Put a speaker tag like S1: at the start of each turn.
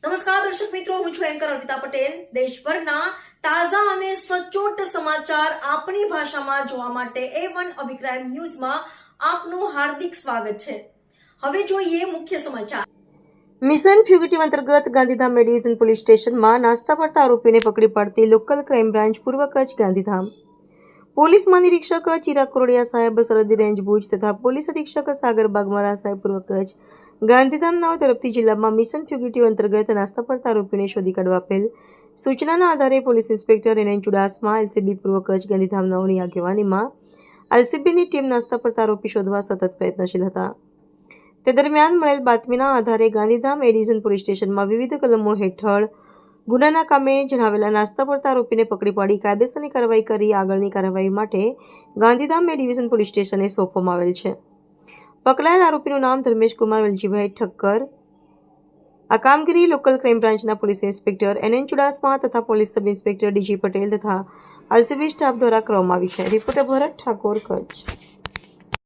S1: નમસ્કાર દર્શક મિત્રો, હું છું એન્કર અર્પિતા પટેલ। દેશભરના તાજા અને સચોટ સમાચાર આપણી ભાષામાં જોવા માટે A1 અભિપ્રાય ન્યૂઝમાં આપનું હાર્દિક સ્વાગત છે। હવે જોઈએ મુખ્ય સમાચાર। મિશન ફ્યુગિટિવ અંતર્ગત ગાંધીધામ ડિવિઝન પોલીસ સ્ટેશનમાં નાસ્તા પડતા આરોપીને પકડી પાડતી લોકલ ક્રાઇમ બ્રાન્ચ પૂર્વ કચ્છ ગાંધીધામ પોલીસ મહાનિરીક્ષક ચિરાગ કોરડિયા સાહેબ સરહદી રેન્જ ભુજ તથા પોલીસ અધિક્ષક સાગર બાગમારા સાહેબ પૂર્વ કચ્છ ગાંધીધામના તરફથી જિલ્લામાં મિશન ફ્યુગિટિવ અંતર્ગત નાસ્તા પડતા આરોપીને શોધી કાઢવા આપેલ સૂચનાના આધારે police inspector N Chudasama LCB પૂર્વ કચ્છ ગાંધીધામનાઓની આગેવાનીમાં એલસીબીની ટીમ નાસ્તા પડતા આરોપી શોધવા સતત પ્રયત્નશીલ હતા। તે દરમિયાન મળેલ બાતમીના આધારે ગાંધીધામ એ ડિવિઝન પોલીસ સ્ટેશનમાં વિવિધ કલમો હેઠળ ગુનાના કામે જણાવેલા નાસ્તા પડતા આરોપીને પકડી પાડી કાયદેસરની કાર્યવાહી કરી આગળની કાર્યવાહી માટે ગાંધીધામ એ ડિવિઝન પોલીસ સ્ટેશને સોંપવામાં આવેલ છે। પકડાયેલ આરોપીનું નામ ધર્મેશ કુમાર વેલજીભાઈ ઠક્કર। આ કામગીરી લોકલ ક્રાઇમ બ્રાન્ચના પોલીસ ઇન્સ્પેક્ટર એન ચુડાસમા તથા police sub inspector DG Patel તથા એલસીબી સ્ટાફ દ્વારા કરવામાં આવી છે। રિપોર્ટર ભરત ઠાકોર, કચ્છ।